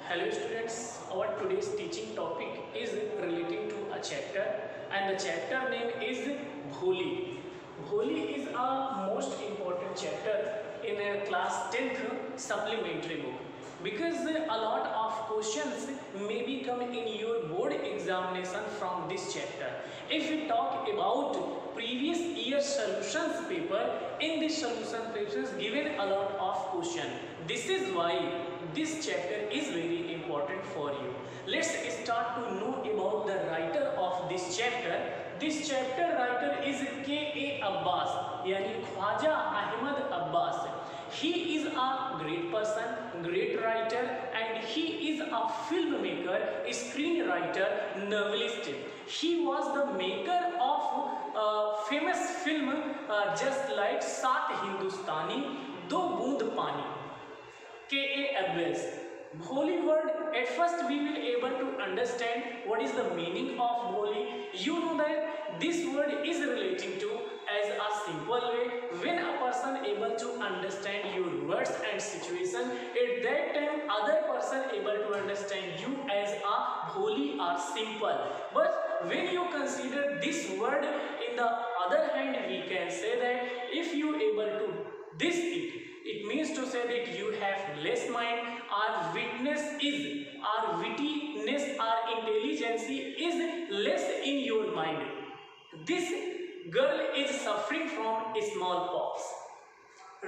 Hello students, our today's teaching topic is relating to a chapter and the chapter name is Bholi. Bholi is a most important chapter in a class 10th supplementary book because a lot of questions may be come in your board examination from this chapter. If we talk about previous year solutions paper, in this solution papers given a lot of question. This is why this chapter is very important for you. Let's start to know about the writer of this chapter. This chapter writer is K.A. Abbas, yani Khwaja Ahmad Abbas. He is a great person, great writer, and he is a filmmaker, screenwriter, novelist. He was the maker of famous film just like Saat Hindustani, Do Boond Pani. K.A. Abbas. Bholi word, at first we will able to understand what is the meaning of Bholi. You know that this word is relating to as a simple way. When a person able to understand your words and situation, at that time other person able to understand you as a Bholi or simple. But when you consider this word in the other hand, we can say that if you able to this it means to say that you have less mind, or witness is, or wittiness, or intelligence is less in your mind. This girl is suffering from smallpox.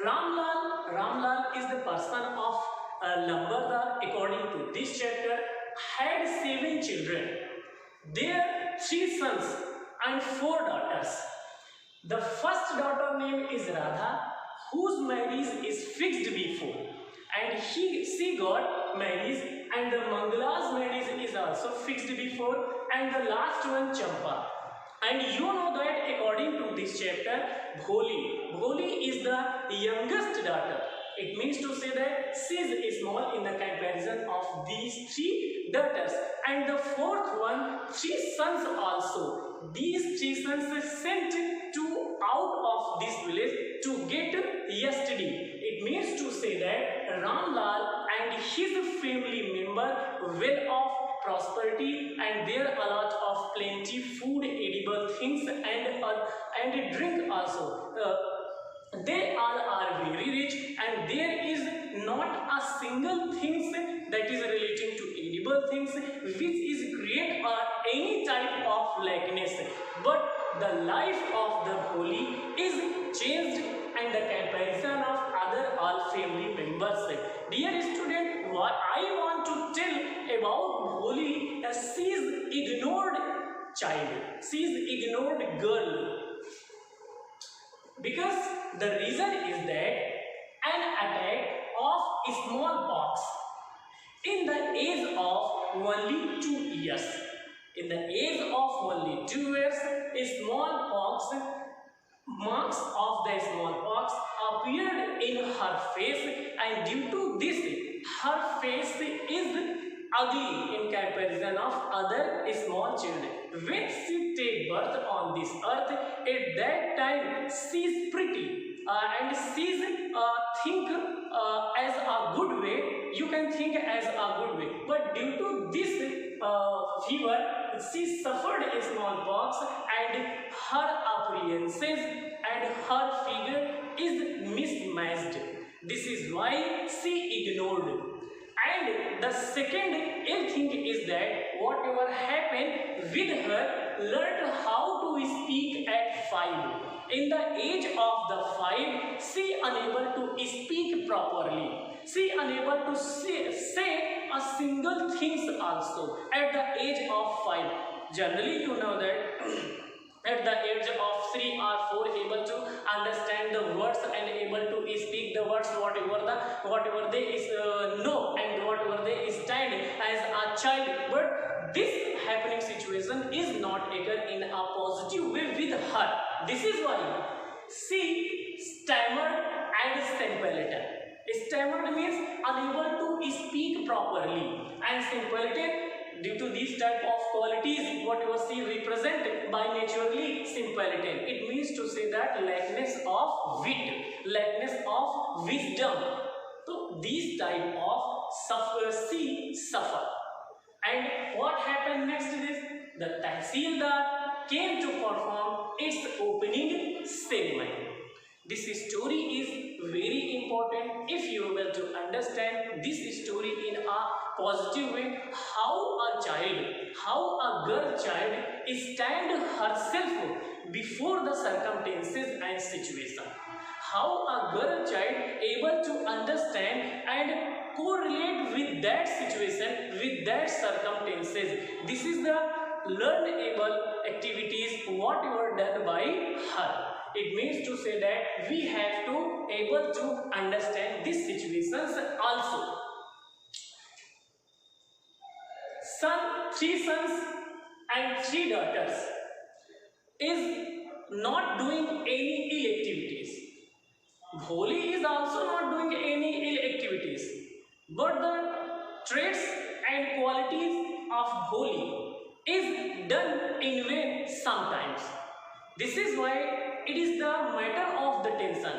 Ramlal is the person of Lambardar, according to this chapter, had 7 children. Their 3 sons and 4 daughters. The first daughter name is Radha, whose marriage is fixed before, and she got married, and the Mangala's marriage is also fixed before, and the last one Champa. And you know that according to this chapter, Bholi is the youngest daughter. It means to say that she is small in the comparison of these 3 daughters, and the 4th one 3 sons also. These 3 sons sent to out of this village to get yesterday. It means to say that Ramlal and his family member well off, prosperity, and there a lot of plenty food, edible things, and drink also. They all are very rich, and there is not a single thing that is relating to edible things which is create or any type of likeness. But the life of the Bholi is changed and the comparison of other all family members. Dear student, what I want to tell about Bholi, she is ignored child, she is ignored girl. Because the reason is that an attack of smallpox in the age of only 2 years. In the age of only 2 years, marks of the smallpox appeared in her face, and due to this, her face is ugly in comparison of other small children. When she take birth on this earth, at that time she is pretty and she is think as a good way. You can think as a good way, but due to this fever, she suffered a smallpox, and her appearances and her figure is mismatched. This is why she ignored. And the second ill thing is that whatever happened with her, learned how to speak at 5. In the age of the 5, she unable to speak properly. She unable to say a single things also at the age of 5. Generally, you know that at the age of 3 or 4 able to understand the words and able to speak the words whatever they know and whatever they stand as a child. But this happening situation is not taken in a positive way with her. This is why she stammered and simpleton. Stammered means unable to speak properly, and simpleton due to these type of qualities whatever she represented by naturally simpleton. It means to say that lackness of wit, lackness of wisdom. So these type of suffer. And what happened next is the Tahsildar came to perform its opening ceremony. This story is very important if you are able to understand this story in a positive way. How a girl child stand herself before the circumstances and situation. How a girl child able to understand and correlate with that situation, with that circumstances. This is the learnable activities what were done by her. It means to say that we have to able to understand these situations also. Three sons and three daughters is not doing any ill activities. Bholi is also not doing any ill activities, but the traits and qualities of Bholi is done in vain sometimes. This is why it is the matter of the tension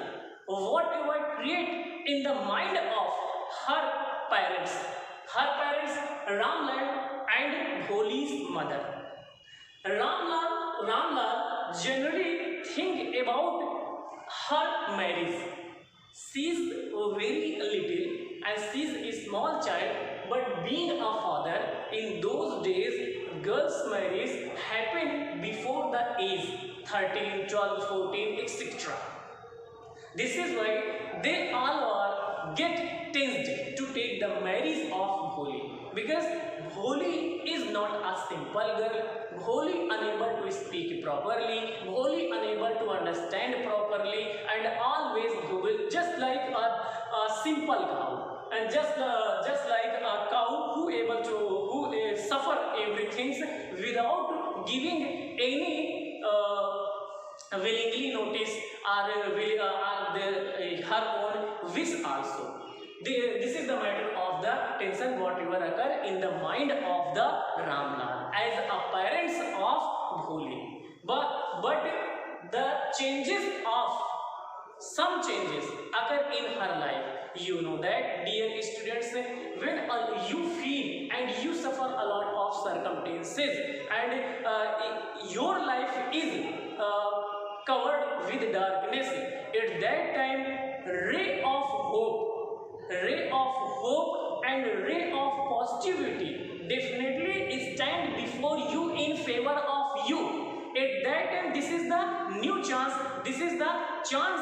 whatever create in the mind of her parents Ramlal and Bholi's mother. Ramlal generally think about her marriage. She is very little and she is a small child, but being a father, in those days girls' marriage happened before the age 13, 12, 14, etc. This is why they all are get tensed to take the marriage of Bholi, because Bholi is not a simple girl. Bholi unable to speak properly, Bholi unable to understand properly, and always Google, just like a simple cow, and just like a cow who suffer everything without giving any willingly notice or her own wish also. This is the matter of the tension whatever occur in the mind of the Ramlal as a parents of Bholi. But the some changes occur in her life. You know that, dear students, when you feel and you suffer a lot of circumstances and your life is covered with darkness, at that time ray of hope and ray of positivity definitely stand before you in favor of you. At that time, this is the new chance, this is the chance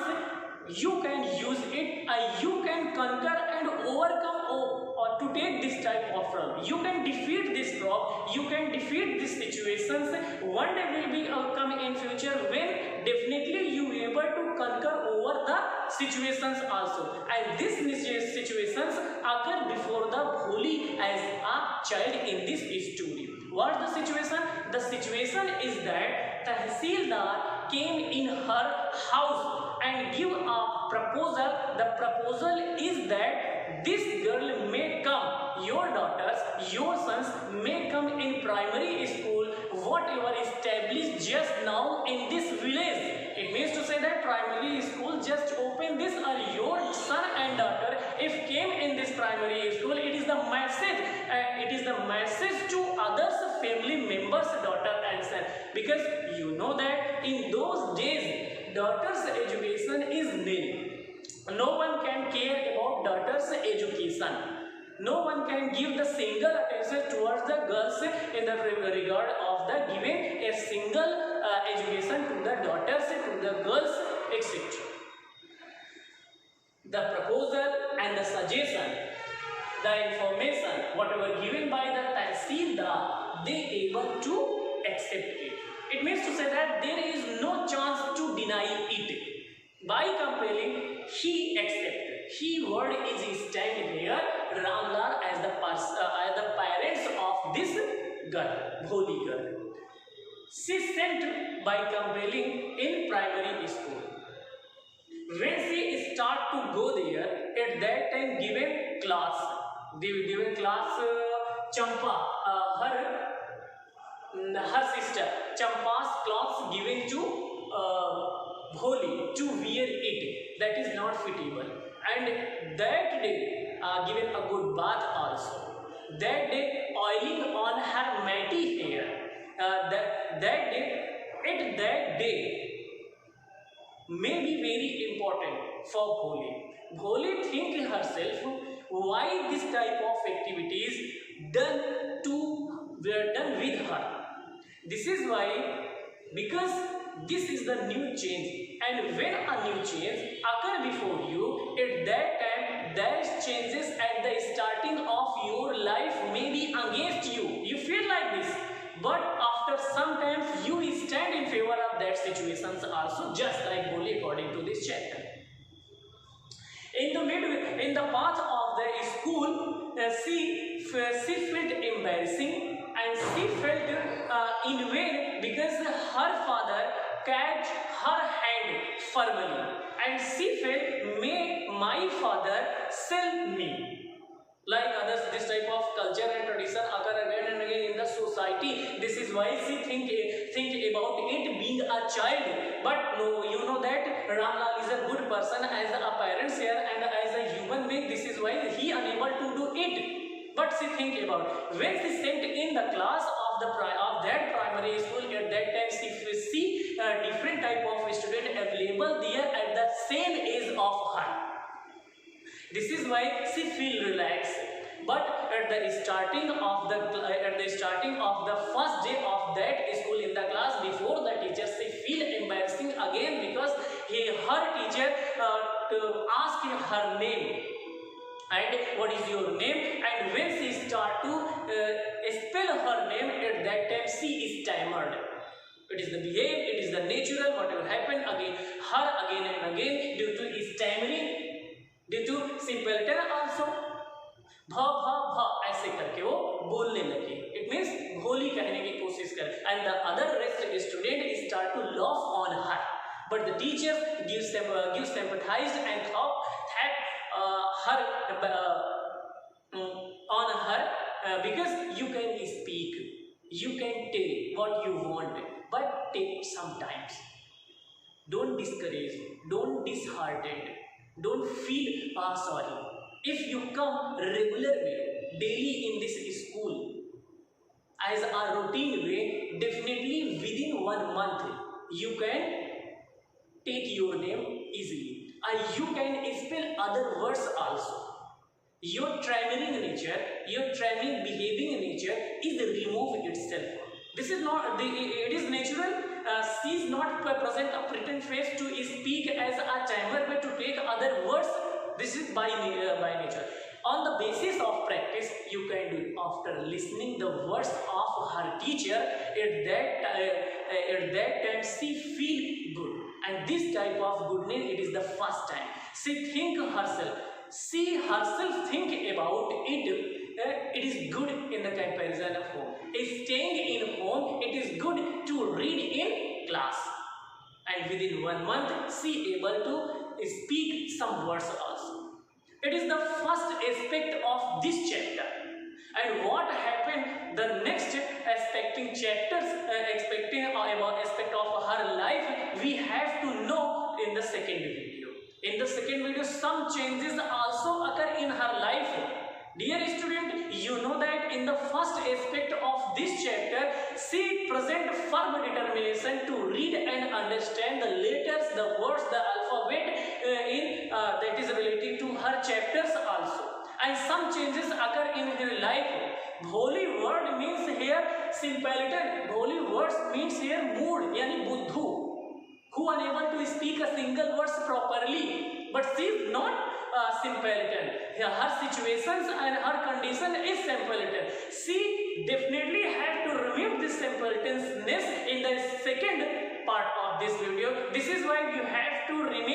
you can use it, you can conquer and overcome or to take this type of problem. You can defeat this problem, you can defeat these situations. One day will be come in future when definitely you will be able to conquer over the situations also. And these situations occur before the Bholi as a child in this story. What is the situation? The situation is that Tahsildar came in her house and give a proposal. The proposal is that this girl may come, your daughters, your sons may come in primary school, whatever established just now in this village. It means to say that primary school just open this, or your son and daughter if came in this primary school, it is the message to others family members, daughter and son, because you know that in those days daughter's education is nil. No one can care about daughter's education. No one can give the single attention towards the girls in the regard of the giving a single education to the daughters, to the girls, etc. The proposal and the suggestion, the information, whatever given by the Tahsildar, they able to accept it. It means to say that there is no chance to deny it. By compelling, he accepted. He word is stand here, Ramlal as the parents of this girl, Bholi girl. She sent by compelling in primary school. When she start to go there, at that time given class, Champa, her sister Champa's clothes given to Bholi to wear it, that is not fitable. And that day given a good bath also. That day, oiling on her matty hair. That day, at that day, may be very important for Bholi. Bholi think herself why this type of activities were done with her. This is why, because this is the new change, and when a new change occur before you, at that time that changes at the starting of your life may be against you. You feel like this, but after some time you stand in favor of that situations also, just like Bholi according to this chapter. In the path of the school, she felt embarrassing, and she felt in vain because her father catch her hand firmly, and she felt, may my father sell me. Like others, this type of culture and tradition occur again and again in the society. This is why she think about it being a child. But no, you know that Ramlal is a good person as a parent here and as a human being. This is why he unable to do it. But she think about when she sent in the class of that primary school. At that time, she see different type of student available there at the same age of her. This is why she feel relaxed. But at the starting of the first day of that school in the class, before the teacher, she feel embarrassing again because her teacher asked her name. And what is your name? And when she start to spell her name, at that time she is stammered. It is the behavior, it is the natural, whatever happened again and again due to stammering, due to simpleton also. भा भा भा ऐसे करके वो बोलने लगी. It means भोली कहने की कोशिश कर. And the other rest student start to laugh on her. But the teacher gives sympathized and thought on her because you can speak, you can tell what you want, but take some time. Don't discourage, don't disheartened, don't feel sorry. If you come regularly, daily in this school as a routine way, definitely within 1 month you can take your name easily, and you can spell other words also. Your trembling nature, your trembling behaving nature is removed itself. This is not, it is natural. She is not present a pretend face to speak as a timer, but to take other words. This is by nature. On the basis of practice, you can do it after listening the words of her teacher. At that time, she feel good, and this type of goodness, it is the first time she herself think about it. It is good in the comparison of home. Staying in home, it is good to read in class, and within 1 month, she able to speak some words also. It is the first aspect of this chapter. And what happened the next aspecting chapters, about aspect of her life, we have to know in the second video. In the second video, some changes also occur in her life. Dear student, you know that in the first aspect of this chapter, she present firm determination to read and understand the letters, the words, the alphabet that is related to her chapters also. And some changes occur in her life. Bholi word means here simpleton. Bholi words means here mood, yani buddhu, who unable to speak a single words properly. But she is not simpleton. Her situations and her condition is simpleton. She definitely have to remove this simpletonness in the second part of this video. This is why you have to remove